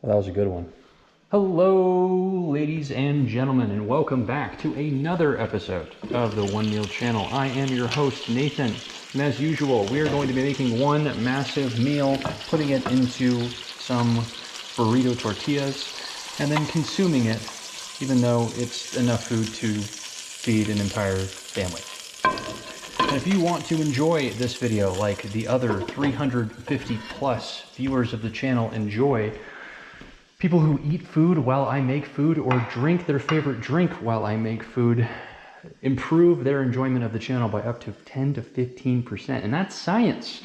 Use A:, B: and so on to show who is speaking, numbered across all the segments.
A: Well, that was a good one. Hello, ladies and gentlemen, and welcome back to another episode of the One Meal Channel. I am your host, Nathan, and as usual, we are going to be making one massive meal, putting it into some burrito tortillas, and then consuming it, even though it's enough food to feed an entire family. And if you want to enjoy this video like the other 350 plus viewers of the channel enjoy, people who eat food while I make food or drink their favorite drink while I make food improve their enjoyment of the channel by up to 10 to 15%. And that's science.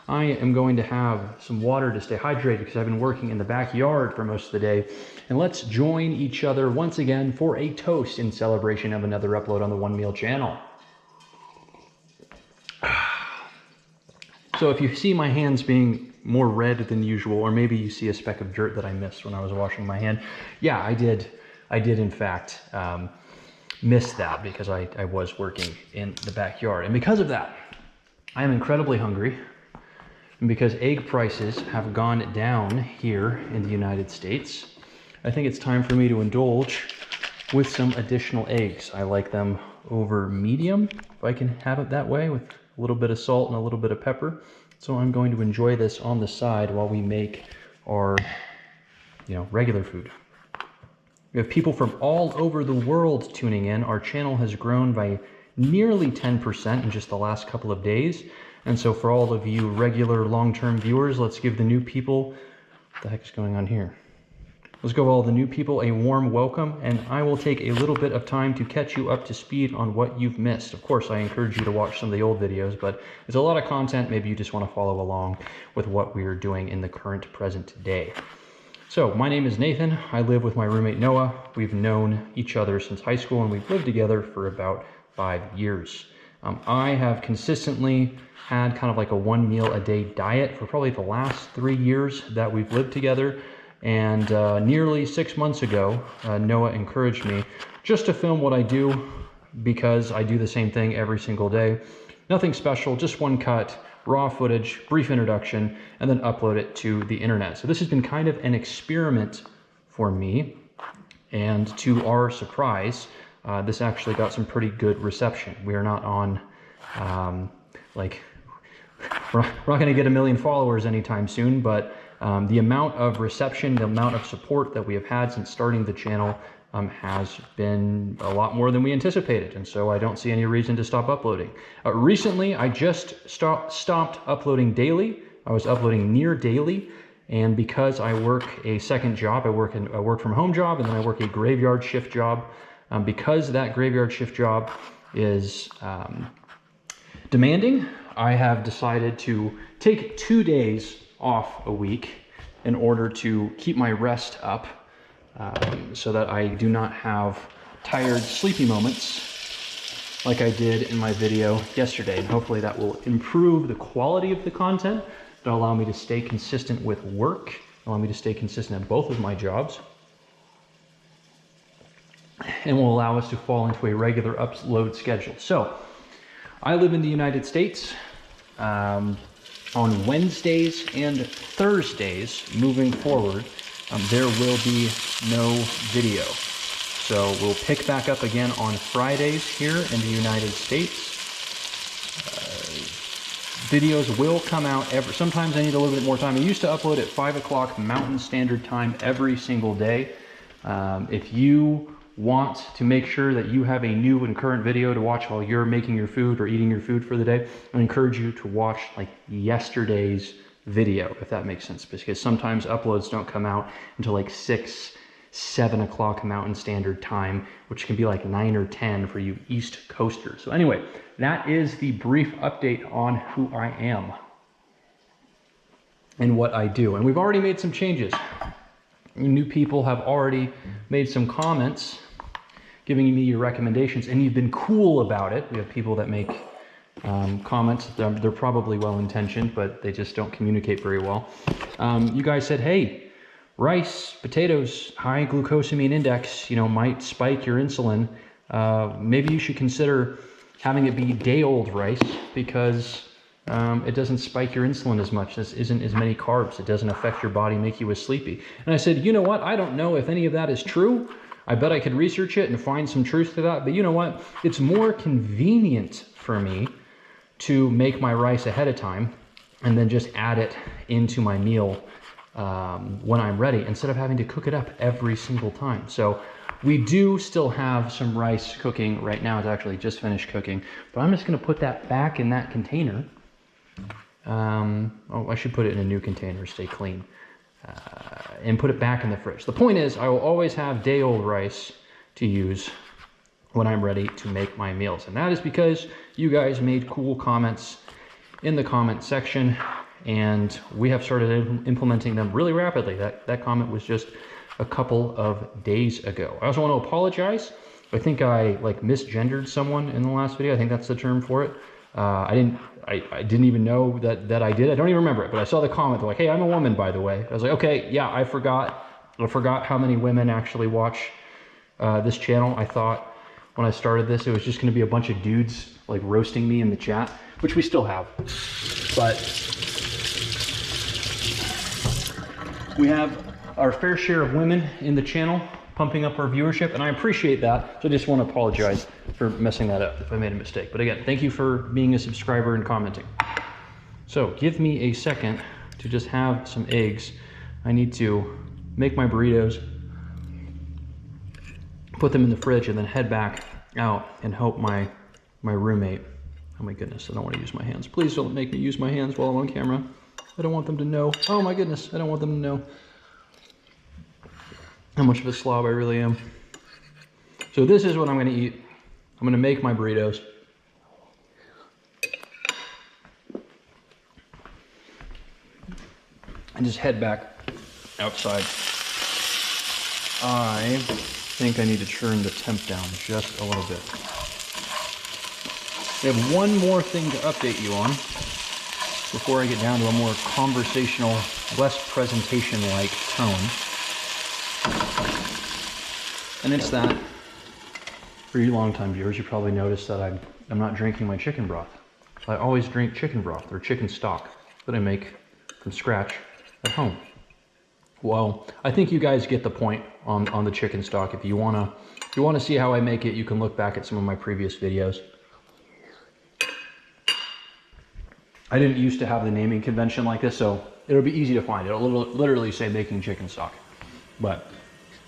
A: I am going to have some water to stay hydrated because I've been working in the backyard for most of the day. And let's join each other once again for a toast in celebration of another upload on the One Meal Channel. So if you see my hands being more red than usual, or maybe you see a speck of dirt that I missed when I was washing my hand, yeah, I did in fact miss that because I was working in the backyard. And because of that, I am incredibly hungry. And because egg prices have gone down here in the United States, I think it's time for me to indulge with some additional eggs. I like them over medium, if I can have it that way, with a little bit of salt and a little bit of pepper. So I'm going to enjoy this on the side while we make our, regular food. We have people from all over the world tuning in. Our channel has grown by nearly 10% in just the last couple of days. And so for all of you regular long-term viewers, let's give the new people, what the heck is going on here? Let's give all the new people a warm welcome, and I will take a little bit of time to catch you up to speed on what you've missed. Of course, I encourage you to watch some of the old videos, but it's a lot of content. Maybe you just want to follow along with what we are doing in the current present day. So my name is Nathan. I live with my roommate Noah. We've known each other since high school, and we've lived together for about 5 years. I have consistently had kind of like a 1 meal a day diet for probably the last 3 years that we've lived together. And nearly 6 months ago, Noah encouraged me just to film what I do, because I do the same thing every single day. Nothing special, just one cut, raw footage, brief introduction, and then upload it to the internet. So this has been kind of an experiment for me. And to our surprise, this actually got some pretty good reception. We are not on, we're not going to get 1 million followers anytime soon, but the amount of reception, the amount of support that we have had since starting the channel has been a lot more than we anticipated. And so I don't see any reason to stop uploading. Recently, I just stopped uploading daily. I was uploading near daily. And because I work a second job, I work a work from home job, and then I work a graveyard shift job. Because that graveyard shift job is demanding, I have decided to take 2 days off a week in order to keep my rest up, so that I do not have tired, sleepy moments like I did in my video yesterday. And hopefully that will improve the quality of the content. It'll allow me to stay consistent with work, allow me to stay consistent at both of my jobs, and will allow us to fall into a regular upload schedule. So I live in the United States. On Wednesdays and Thursdays moving forward, there will be no video. So we'll pick back up again on Fridays here in the United States. Videos will come out sometimes I need a little bit more time. I used to upload at 5 o'clock Mountain Standard Time every single day. If you want to make sure that you have a new and current video to watch while you're making your food or eating your food for the day, I encourage you to watch like yesterday's video, if that makes sense, because sometimes uploads don't come out until like 6, 7 o'clock Mountain Standard Time, which can be like 9 or 10 for you East Coasters. So anyway, that is the brief update on who I am and what I do. And we've already made some changes. New people have already made some comments giving me your recommendations, and you've been cool about it. We have people that make comments. They're probably well-intentioned, but they just don't communicate very well. You guys said, hey, rice, potatoes, high glucosamine index, might spike your insulin. Maybe you should consider having it be day-old rice, because It doesn't spike your insulin as much. This isn't as many carbs. It doesn't affect your body, make you as sleepy. And I said, you know what? I don't know if any of that is true. I bet I could research it and find some truth to that. But you know what? It's more convenient for me to make my rice ahead of time and then just add it into my meal when I'm ready, instead of having to cook it up every single time. So we do still have some rice cooking right now. It's actually just finished cooking, but I'm just going to put that back in that container. Oh, I should put it in a new container, stay clean, and put it back in the fridge. The point is, I will always have day-old rice to use when I'm ready to make my meals. And that is because you guys made cool comments in the comment section, and we have started implementing them really rapidly. That comment was just a couple of days ago. I also want to apologize. I think I misgendered someone in the last video. I think that's the term for it. I didn't even know that I did. I don't even remember it, but I saw the comment. They're like, "Hey, I'm a woman, by the way." I was like, "Okay, yeah, I forgot how many women actually watch this channel." I thought when I started this, it was just going to be a bunch of dudes like roasting me in the chat, which we still have, but we have our fair share of women in the channel pumping up our viewership, and I appreciate that. So I just want to apologize for messing that up if I made a mistake. But again, thank you for being a subscriber and commenting. So give me a second to just have some eggs. I need to make my burritos, put them in the fridge, and then head back out and help my roommate. Oh my goodness, I don't want to use my hands. Please don't make me use my hands while I'm on camera. I don't want them to know. Oh my goodness, I don't want them to know how much of a slob I really am. So this is what I'm going to eat. I'm going to make my burritos. And just head back outside. I think I need to turn the temp down just a little bit. We have one more thing to update you on before I get down to a more conversational, less presentation-like tone. And it's that, for you longtime viewers, you probably noticed that I'm not drinking my chicken broth. I always drink chicken broth or chicken stock that I make from scratch at home. Well, I think you guys get the point on the chicken stock. If you wanna see how I make it, you can look back at some of my previous videos. I didn't used to have the naming convention like this, so it'll be easy to find. It'll literally say making chicken stock, but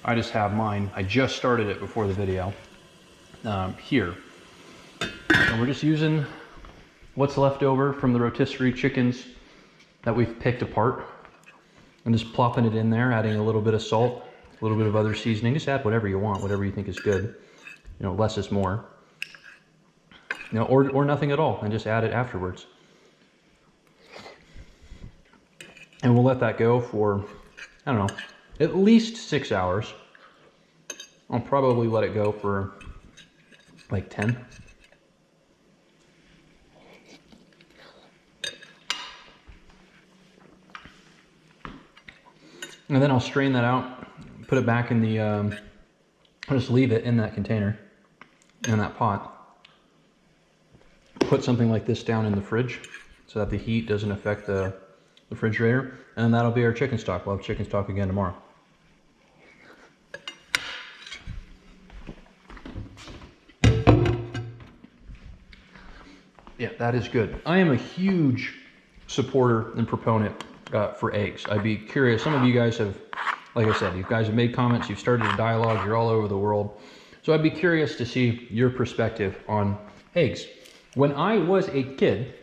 A: I just have mine. I just started it before the video here. And we're just using what's left over from the rotisserie chickens that we've picked apart. And just plopping it in there, adding a little bit of salt, a little bit of other seasoning. Just add whatever you want, whatever you think is good. You know, less is more. You know, or nothing at all, and just add it afterwards. And we'll let that go for, I don't know, at least 6 hours. I'll probably let it go for like 10. And then I'll strain that out, put it back in the, I'll just leave it in that container, in that pot. Put something like this down in the fridge so that the heat doesn't affect the refrigerator. And then that'll be our chicken stock. We'll have chicken stock again tomorrow. Yeah, that is good. I am a huge supporter and proponent for eggs. I'd be curious, some of you guys have, like I said, you guys have made comments, you've started a dialogue, you're all over the world. So I'd be curious to see your perspective on eggs. When I was a kid,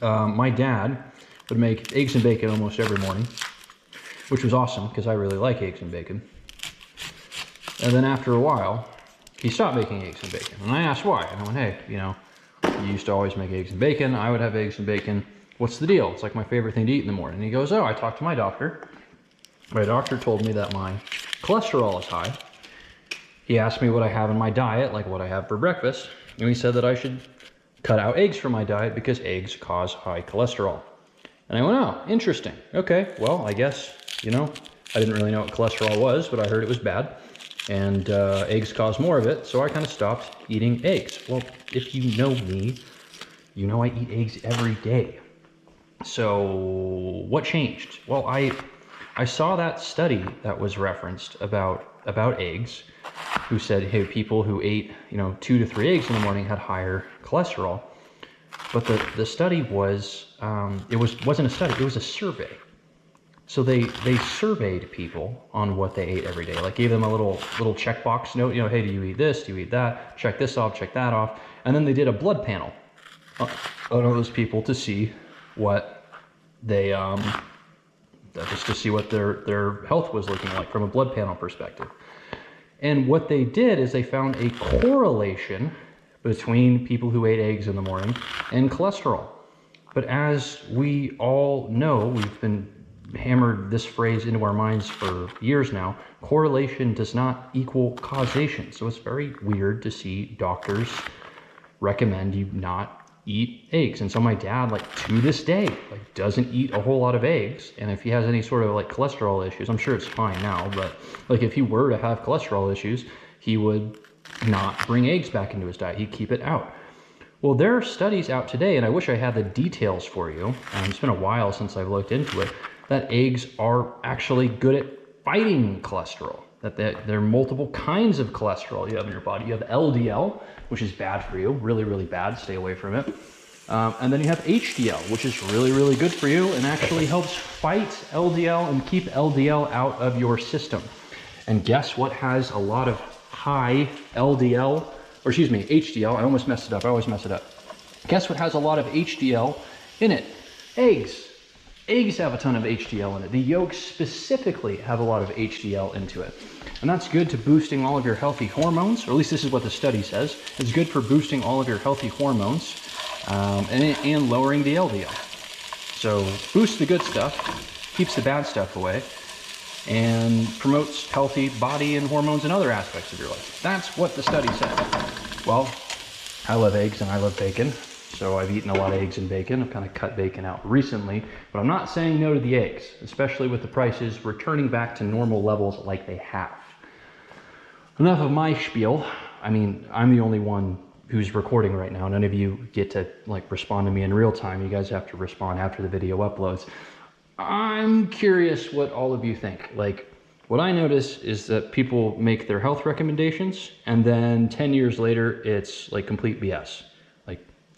A: my dad would make eggs and bacon almost every morning, which was awesome because I really like eggs and bacon. And then after a while, he stopped making eggs and bacon. And I asked why. And I went, hey, you know, you used to always make eggs and bacon. I would have eggs and bacon. What's the deal? It's like my favorite thing to eat in the morning. And he goes, oh, I talked to my doctor. My doctor told me that my cholesterol is high. He asked me what I have in my diet, like what I have for breakfast. And he said that I should cut out eggs from my diet because eggs cause high cholesterol. And I went, oh, interesting. Okay, well, I guess, you know, I didn't really know what cholesterol was, but I heard it was bad. And eggs cause more of it, so I kind of stopped eating eggs. Well, if you know me, You know I eat eggs every day. So what changed? Well, I saw that study that was referenced about eggs, who said, hey, people who ate 2 to 3 eggs in the morning had higher cholesterol. But the study was wasn't a study, it was a survey. So they surveyed people on what they ate every day, like gave them a little checkbox note, hey, do you eat this? Do you eat that? Check this off, check that off. And then they did a blood panel on all those people to see what they just to see what their health was looking like from a blood panel perspective. And what they did is they found a correlation between people who ate eggs in the morning and cholesterol. But as we all know, we've been hammered this phrase into our minds for years now, correlation does not equal causation. So it's very weird to see doctors recommend you not eat eggs. And so my dad, like, to this day, like, doesn't eat a whole lot of eggs. And if he has any sort of like cholesterol issues, I'm sure it's fine now, but like if he were to have cholesterol issues, he would not bring eggs back into his diet. He'd keep it out. Well, there are studies out today, and I wish I had the details for you, it's been a while since I've looked into it, that eggs are actually good at fighting cholesterol. That there are multiple kinds of cholesterol you have in your body. You have LDL, which is bad for you, really, really bad, stay away from it. And then you have HDL, which is really, really good for you and actually helps fight LDL and keep LDL out of your system. And guess what has a lot of high LDL, or excuse me, HDL, I almost messed it up, I always mess it up. Guess what has a lot of HDL in it? Eggs. Eggs have a ton of HDL in it. The yolks specifically have a lot of HDL into it. And that's good to boosting all of your healthy hormones, or at least this is what the study says. It's good for boosting all of your healthy hormones and lowering the LDL. So boosts the good stuff, keeps the bad stuff away, and promotes healthy body and hormones and other aspects of your life. That's what the study said. Well, I love eggs and I love bacon. So I've eaten a lot of eggs and bacon. I've kind of cut bacon out recently, but I'm not saying no to the eggs, especially with the prices returning back to normal levels like they have. Enough of my spiel. I mean, I'm the only one who's recording right now. None of you get to like respond to me in real time. You guys have to respond after the video uploads. I'm curious what all of you think. Like, what I notice is that people make their health recommendations and then 10 years later, it's like complete BS.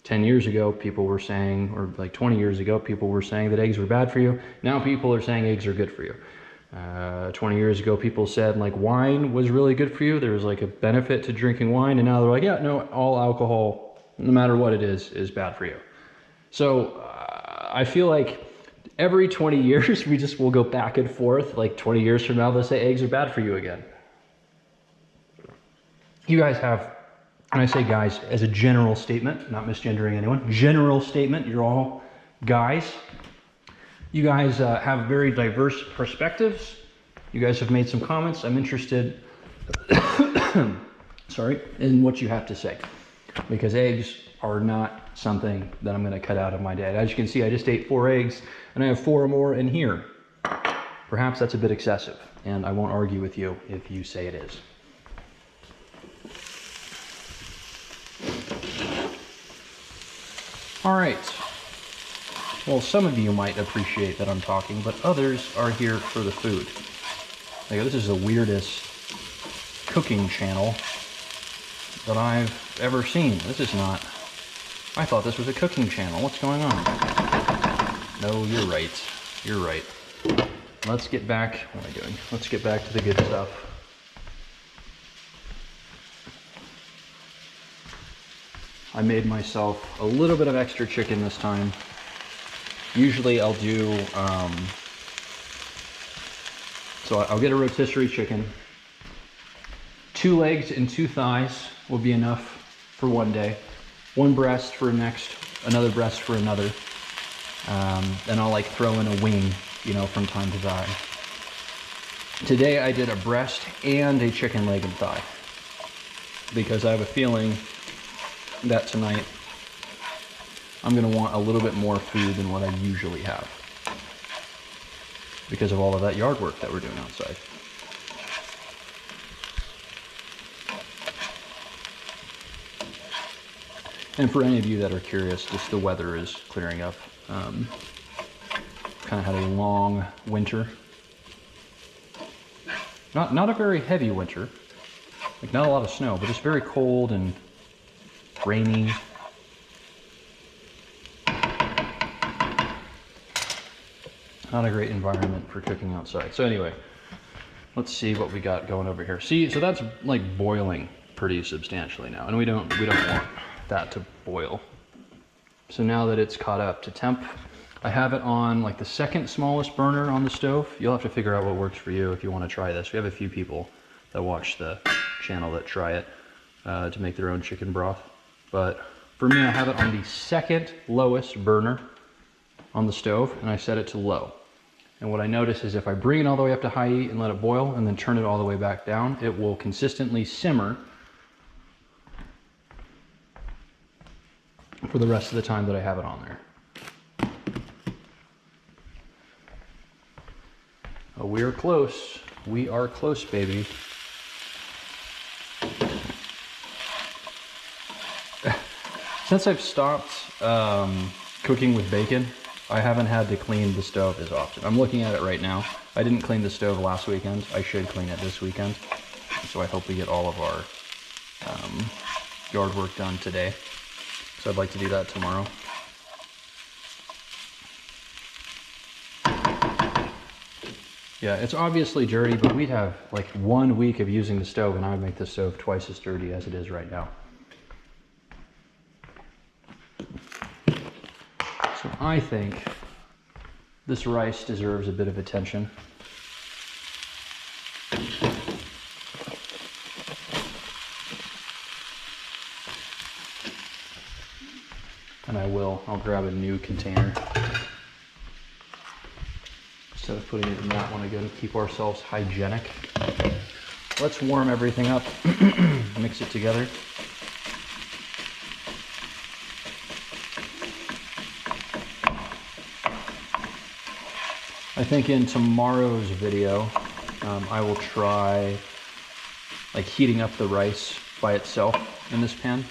A: 10 years ago, people were saying, or like 20 years ago, people were saying that eggs were bad for you. Now people are saying eggs are good for you. 20 years ago, people said like wine was really good for you. There was like a benefit to drinking wine. And now they're like, yeah, no, all alcohol, no matter what it is bad for you. So I feel like every 20 years, we just will go back and forth. Like 20 years from now, they'll say eggs are bad for you again. You guys have, and I say guys as a general statement, not misgendering anyone, general statement, you're all guys. You guys have very diverse perspectives. You guys have made some comments. I'm interested, in what you have to say. Because eggs are not something that I'm gonna cut out of my diet. As you can see, I just ate 4 eggs and I have 4 more in here. Perhaps that's a bit excessive, and I won't argue with you if you say it is. All right, well, some of you might appreciate that I'm talking, but others are here for the food. Like, this is the weirdest cooking channel that I've ever seen. This is not, I thought this was a cooking channel. What's going on? No, you're right. You're right. Let's get back, what am I doing? Let's get back to the good stuff. I made myself a little bit of extra chicken this time. Usually I'll do, so I'll get a rotisserie chicken. 2 legs and 2 thighs will be enough for one day. 1 breast for next, another breast for another. And I'll like throw in a wing, you know, from time to time. Today I did a breast and a chicken leg and thigh, because I have a feeling that tonight I'm gonna want a little bit more food than what I usually have, because of all of that yard work that we're doing outside. And for any of you that are curious, just the weather is clearing up. Kind of had a long winter. Not a very heavy winter, like not a lot of snow, but just very cold and rainy. Not a great environment for cooking outside. So anyway, let's see what we got going over here. See, so that's like boiling pretty substantially now, and we don't want that to boil. So now that it's caught up to temp, I have it on like the second smallest burner on the stove. You'll have to figure out what works for you if you want to try this. We have a few people that watch the channel that try it to make their own chicken broth. But for me, I have it on the second lowest burner on the stove, and I set it to low. And what I notice is if I bring it all the way up to high heat and let it boil and then turn it all the way back down, it will consistently simmer for the rest of the time that I have it on there. Oh, we are close. We are close, baby. Since I've stopped cooking with bacon, I haven't had to clean the stove as often. I'm looking at it right now. I didn't clean the stove last weekend. I should clean it this weekend. So I hope we get all of our yard work done today. So I'd like to do that tomorrow. Yeah, it's obviously dirty, but we'd have like 1 week of using the stove and I would make the stove twice as dirty as it is right now. So I think this rice deserves a bit of attention. And I'll grab a new container instead of putting it in that one again, keep ourselves hygienic. Let's warm everything up, mix it together. I think in tomorrow's video, I will try like heating up the rice by itself in this pan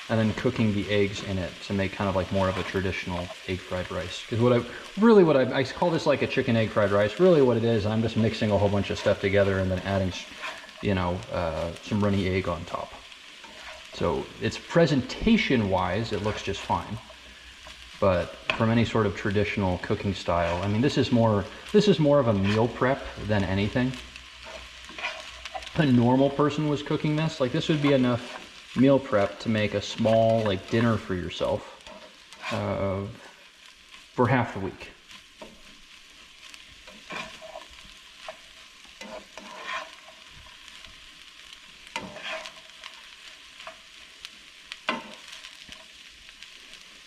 A: and then cooking the eggs in it to make kind of like more of a traditional egg fried rice. Because I call this like a chicken egg fried rice. Really what it is, I'm just mixing a whole bunch of stuff together and then adding, you know, some runny egg on top. So it's presentation wise, it looks just fine. But from any sort of traditional cooking style, I mean, this is more of a meal prep than anything. If a normal person was cooking this, like this would be enough meal prep to make a small like dinner for yourself for half the week.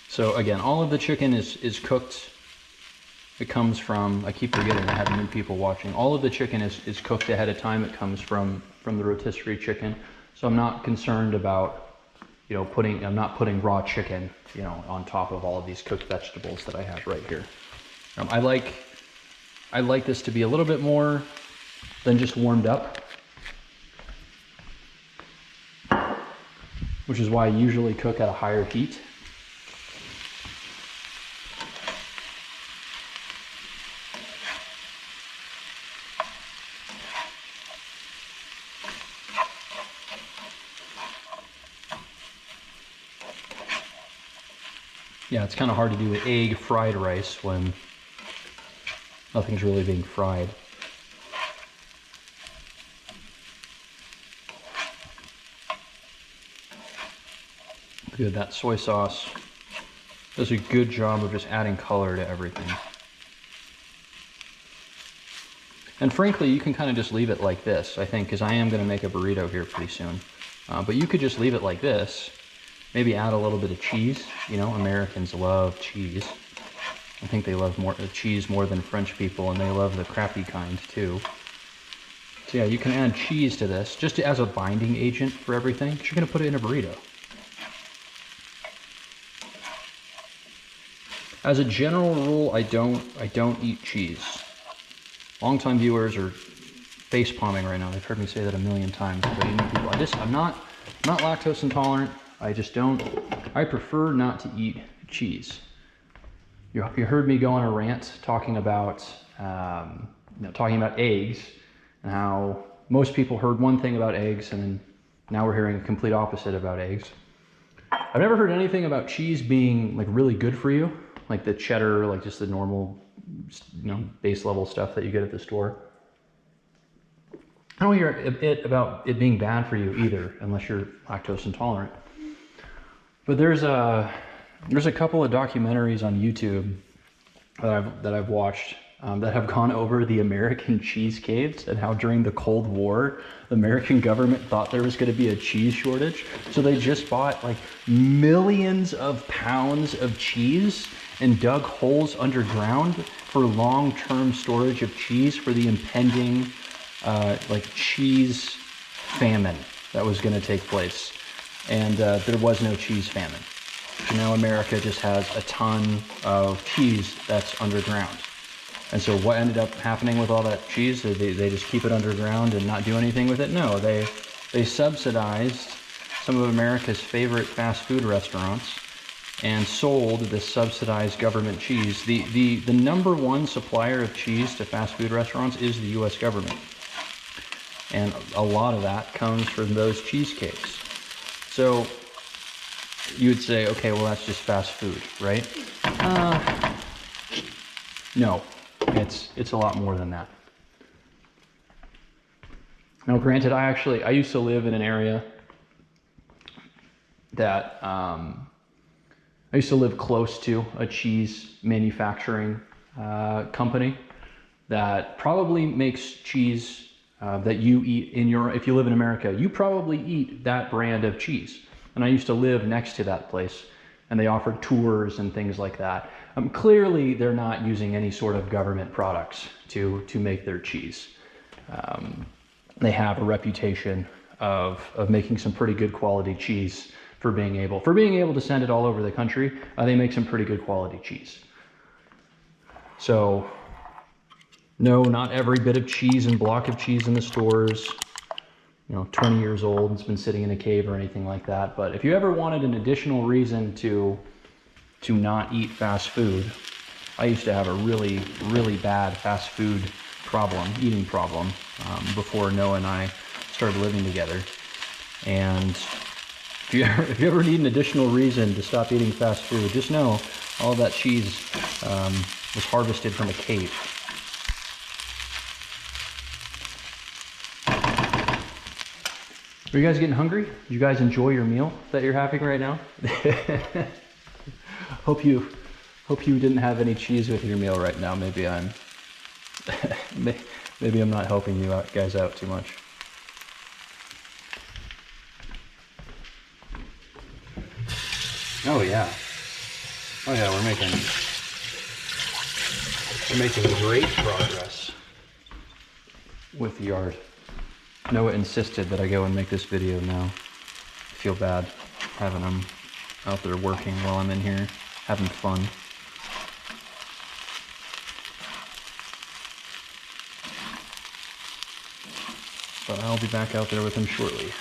A: So again, all of the chicken is cooked. It comes from, I keep forgetting I have new people watching. All of the chicken is cooked ahead of time. It comes from the rotisserie chicken. So I'm not concerned about, you know, I'm not putting raw chicken, you know, on top of all of these cooked vegetables that I have right here. I like this to be a little bit more than just warmed up, which is why I usually cook at a higher heat. Yeah, it's kind of hard to do egg fried rice when nothing's really being fried. Good, that soy sauce does a good job of just adding color to everything. And frankly, you can kind of just leave it like this, I think, because I am going to make a burrito here pretty soon. But you could just leave it like this. Maybe add a little bit of cheese. You know, Americans love cheese. I think they love cheese more than French people, and they love the crappy kind too. So yeah, you can add cheese to this just as a binding agent for everything, because you're going to put it in a burrito. As a general rule, I don't eat cheese. Longtime viewers are face palming right now. They've heard me say that a million times. But you know, people, I'm not lactose intolerant. I just don't, I prefer not to eat cheese. You heard me go on a rant talking about, talking about eggs and how most people heard one thing about eggs and then now we're hearing a complete opposite about eggs. I've never heard anything about cheese being like really good for you, like the cheddar, like just the normal, base level stuff that you get at the store. I don't hear it about it being bad for you either, unless you're lactose intolerant. But there's a couple of documentaries on YouTube that I've watched that have gone over the American cheese caves and how during the Cold War, the American government thought there was going to be a cheese shortage. So they just bought like millions of pounds of cheese and dug holes underground for long-term storage of cheese for the impending cheese famine that was going to take place. And there was no cheese famine. So now America just has a ton of cheese that's underground. And so what ended up happening with all that cheese? They just keep it underground and not do anything with it? No, they subsidized some of America's favorite fast food restaurants and sold this subsidized government cheese. The number one supplier of cheese to fast food restaurants is the US government. And a lot of that comes from those cheesecakes. So you would say, okay, well, that's just fast food, right? No, it's a lot more than that. Now, granted, I used to live in an area that, I used to live close to a cheese manufacturing company that probably makes cheese that you eat if you live in America, you probably eat that brand of cheese. And I used to live next to that place and they offered tours and things like that. Clearly they're not using any sort of government products to make their cheese. They have a reputation of making some pretty good quality cheese for being able to send it all over the country. They make some pretty good quality cheese. So no, not every bit of cheese and block of cheese in the stores, 20 years old and it's been sitting in a cave or anything like that. But if you ever wanted an additional reason to not eat fast food, I used to have a really, really bad fast food eating problem, before Noah and I started living together. And if you ever need an additional reason to stop eating fast food, just know all that cheese was harvested from a cave. Are you guys getting hungry? Did you guys enjoy your meal that you're having right now? Hope you didn't have any cheese with your meal right now. Maybe I'm not helping you guys out too much. Oh yeah, we're making great progress with the yard. Noah insisted that I go and make this video now. I feel bad having him out there working while I'm in here having fun. But I'll be back out there with him shortly.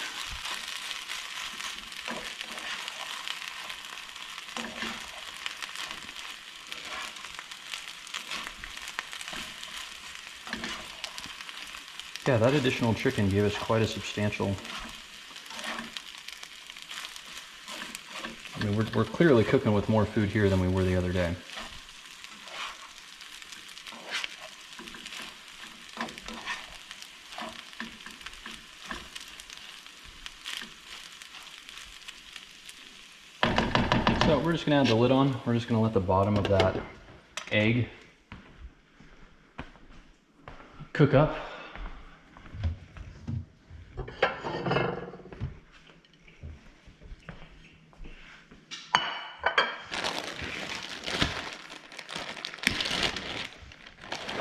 A: Yeah, that additional chicken gave us quite a substantial... I mean, we're clearly cooking with more food here than we were the other day. So we're just going to add the lid on. We're just going to let the bottom of that egg cook up.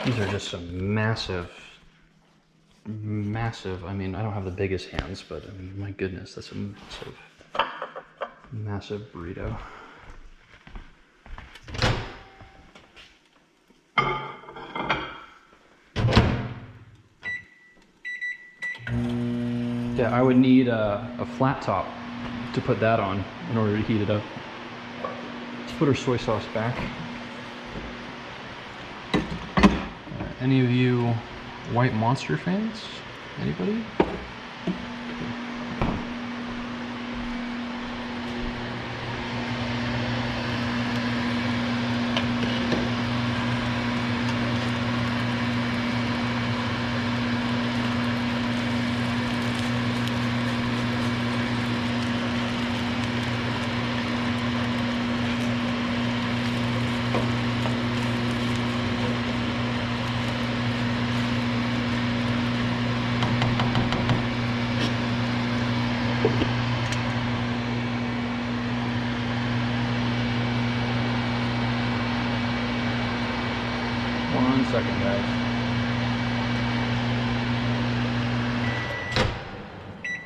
A: These are just some massive, I mean, I don't have the biggest hands, but I mean, my goodness, that's a massive burrito. Yeah, I would need a flat top to put that on in order to heat it up. Let's put our soy sauce back. Any of you White Monster fans? Anybody? One second, guys.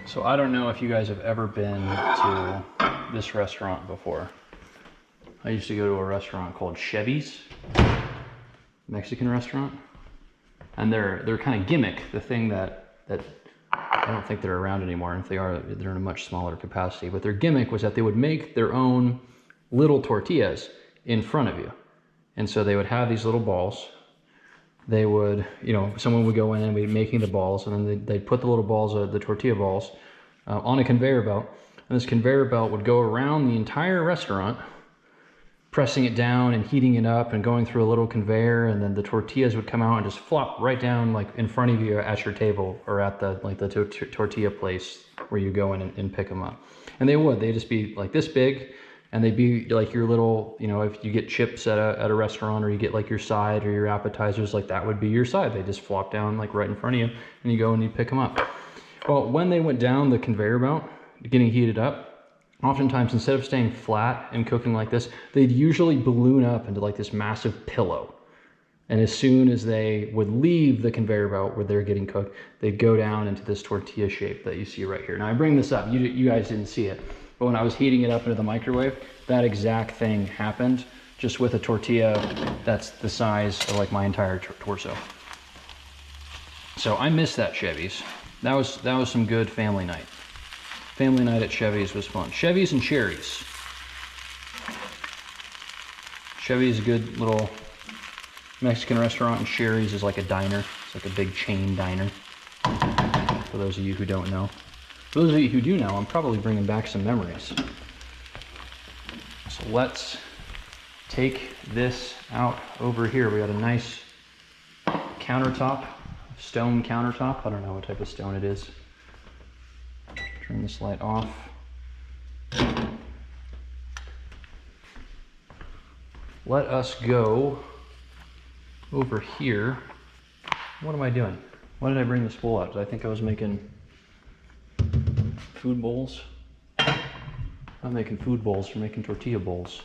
A: So I don't know if you guys have ever been to this restaurant before. I used to go to a restaurant called Chevy's, Mexican restaurant, and they're kind of gimmick. The thing that I don't think they're around anymore, and if they are, they're in a much smaller capacity. But their gimmick was that they would make their own little tortillas in front of you, and so they would have these little balls. They would, you know, someone would go in and be making the balls, and then they'd put the little balls, the tortilla balls, on a conveyor belt, and this conveyor belt would go around the entire restaurant, pressing it down and heating it up and going through a little conveyor, and then the tortillas would come out and just flop right down like in front of you at your table or at the tortilla place where you go in and pick them up. And they'd just be like this big, and they'd be like your little, you know, if you get chips at a restaurant, or you get like your side or your appetizers, like that would be your side. They just flop down like right in front of you, and you go and you pick them up. Well, when they went down the conveyor belt, getting heated up, oftentimes instead of staying flat and cooking like this, they'd usually balloon up into like this massive pillow. And as soon as they would leave the conveyor belt where they're getting cooked, they'd go down into this tortilla shape that you see right here. Now I bring this up, you guys didn't see it, but when I was heating it up into the microwave, that exact thing happened, just with a tortilla that's the size of like my entire torso. So I miss that Chevy's. That was some good family night. Family night at Chevy's was fun. Chevy's and Cherries. Chevy's is a good little Mexican restaurant, and Cherries is like a diner. It's like a big chain diner. For those of you who don't know. For those of you who do know, I'm probably bringing back some memories. So let's take this out over here. We got a nice countertop, stone countertop. I don't know what type of stone it is. Turn this light off. Let us go over here. What am I doing? Why did I bring this bowl out? Did I think I was making food bowls? I'm making food bowls for making tortilla bowls.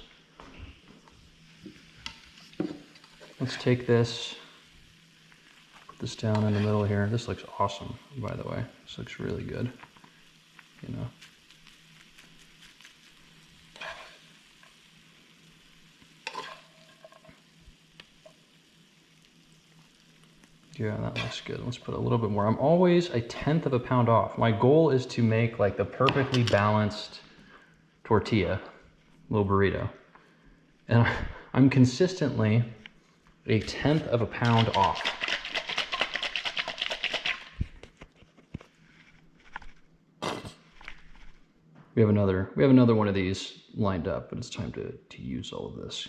A: Let's take this, put this down in the middle here. This looks awesome, by the way. This looks really good, you know. Yeah, that looks good. Let's put a little bit more. I'm always 1/10 of a pound off. My goal is to make like the perfectly balanced tortilla, little burrito. And I'm consistently 1/10 of a pound off. We have another one of these lined up, but it's time to use all of this.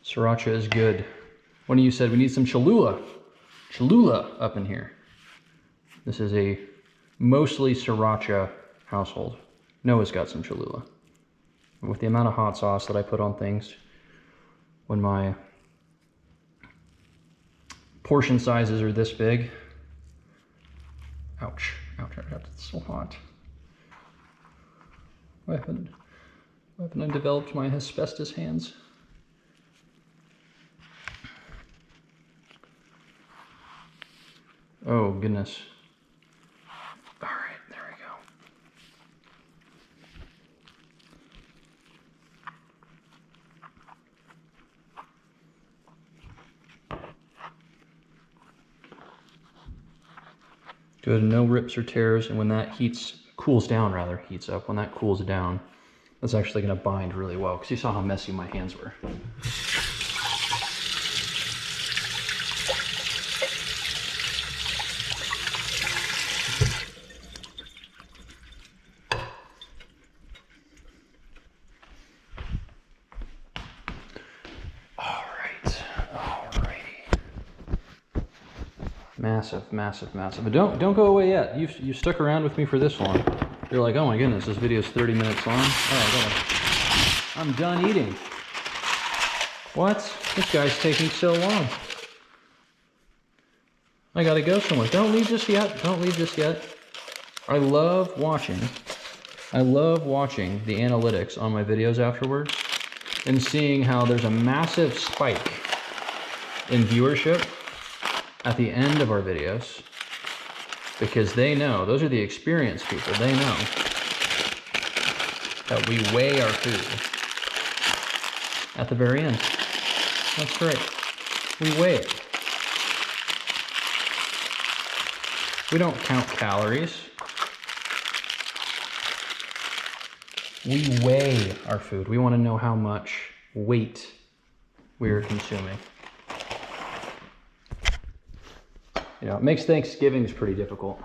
A: Sriracha is good. One of you said we need some Cholula. Cholula up in here. This is a mostly Sriracha household. Noah's got some Cholula. And with the amount of hot sauce that I put on things, when my portion sizes are this big, ouch, ouch, ouch, it's so hot. Why haven't I developed my asbestos hands? Oh, goodness. All right, there we go. Good, no rips or tears, and when that cools down rather, heats up, when that cools down, that's actually gonna bind really well, because you saw how messy my hands were. Massive, massive, massive. But don't go away yet. You stuck around with me for this long. You're like, oh my goodness, this video is 30 minutes long. Oh, I'm done eating. What? This guy's taking so long. I gotta go somewhere. Don't leave just yet. Don't leave just yet. I love watching the analytics on my videos afterwards and seeing how there's a massive spike in viewership at the end of our videos, because they know, those are the experienced people, they know that we weigh our food at the very end. That's right. We weigh it. We don't count calories. We weigh our food. We want to know how much weight we're consuming. You know, it makes Thanksgivings pretty difficult.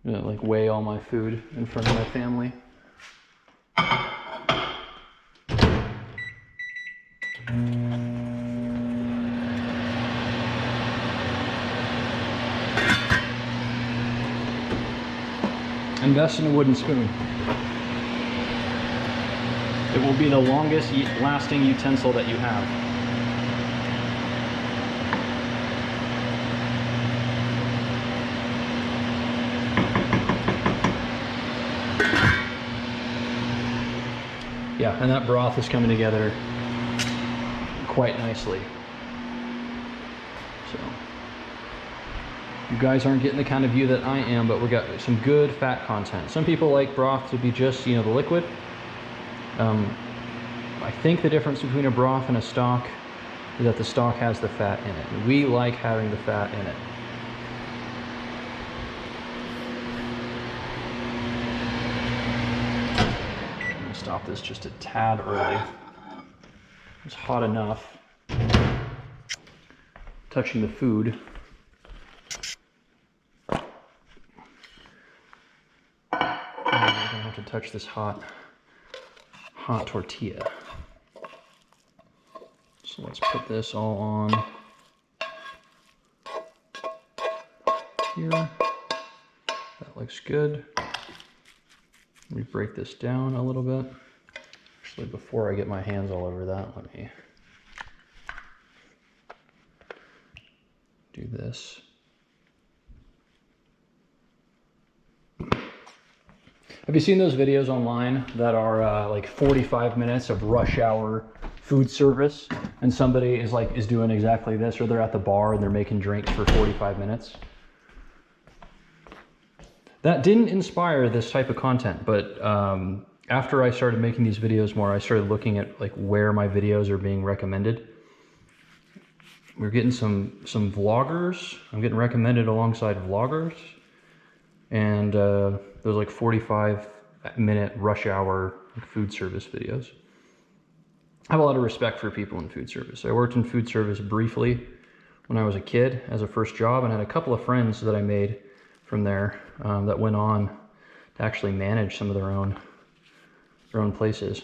A: You know, like weigh all my food in front of my family. Invest in a wooden spoon. It will be the longest lasting utensil that you have. Yeah, and that broth is coming together quite nicely. So, you guys aren't getting the kind of view that I am, but we got some good fat content. Some people like broth to be just, you know, the liquid. I think the difference between a broth and a stock is that the stock has the fat in it. And we like having the fat in it. Stop this just a tad early. It's hot enough. Touching the food. I don't have to touch this hot tortilla. So let's put this all on here. That looks good. Let me break this down a little bit. Actually, before I get my hands all over that, let me do this. Have you seen those videos online that are like 45 minutes of rush hour food service, and somebody is doing exactly this, or they're at the bar and they're making drinks for 45 minutes? That didn't inspire this type of content, but after I started making these videos more, I started looking at like where my videos are being recommended. We're getting some vloggers. I'm getting recommended alongside vloggers, and those like 45-minute rush hour food service videos. I have a lot of respect for people in food service. I worked in food service briefly when I was a kid as a first job, and had a couple of friends that I made from there that went on to actually manage some of their own places.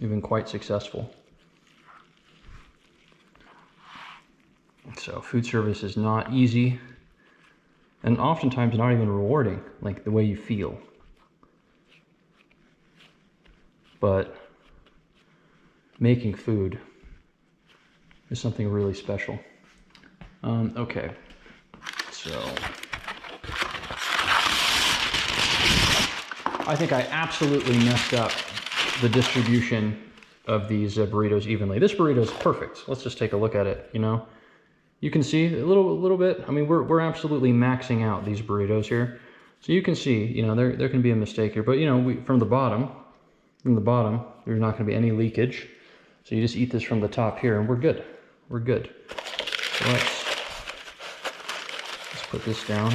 A: Even quite successful. So food service is not easy, and oftentimes not even rewarding, like the way you feel. But making food is something really special. Okay. So, I think I absolutely messed up the distribution of these burritos evenly. This burrito is perfect. Let's just take a look at it. You know, you can see a little bit. I mean, we're absolutely maxing out these burritos here, so you can see, you know, there can be a mistake here, but you know, from the bottom, there's not going to be any leakage. So you just eat this from the top here, and we're good. We're good. So Put this down.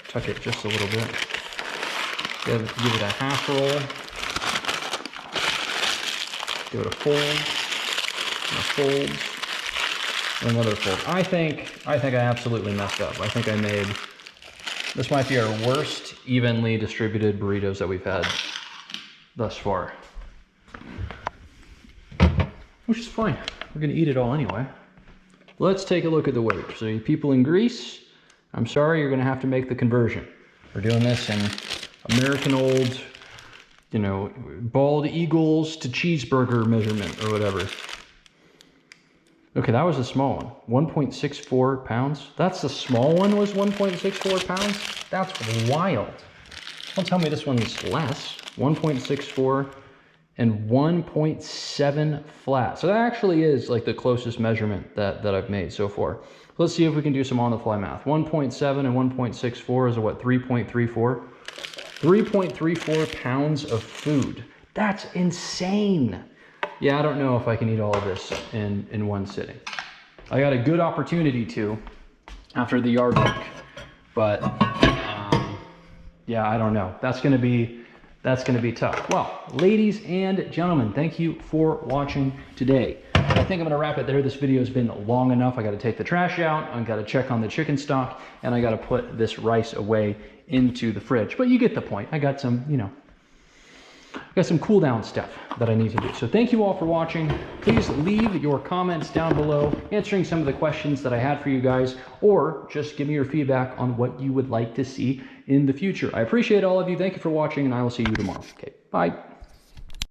A: Tuck it just a little bit. Give it a half roll. Give it a fold. And a fold. And another fold. I think I absolutely messed up. I think I made, this might be our worst evenly distributed burritos that we've had thus far. Which is fine. We're gonna eat it all anyway. Let's take a look at the weight. So you people in Greece, I'm sorry, you're gonna have to make the conversion. We're doing this in American old, you know, bald eagles to cheeseburger measurement or whatever. Okay, that was a small one. 1.64 pounds. That's the small one was 1.64 pounds? That's wild. Don't tell me this one's less. 1.64 and 1.7 flat. So that actually is like the closest measurement that I've made so far. Let's see if we can do some on-the-fly math. 1.7 and 1.64 is what, 3.34? 3.34 pounds of food. That's insane. Yeah, I don't know if I can eat all of this in one sitting. I got a good opportunity to after the yard work, but yeah, I don't know. That's gonna be tough. Well, ladies and gentlemen, thank you for watching today. I think I'm gonna wrap it there. This video has been long enough. I gotta take the trash out, I gotta check on the chicken stock, and I gotta put this rice away into the fridge. But you get the point. I got some, you know, got some cool down stuff that I need to do. So thank you all for watching. Please leave your comments down below, answering some of the questions that I had for you guys, or just give me your feedback on what you would like to see in the future. I appreciate all of you. Thank you for watching, and I will see you tomorrow. Okay, bye.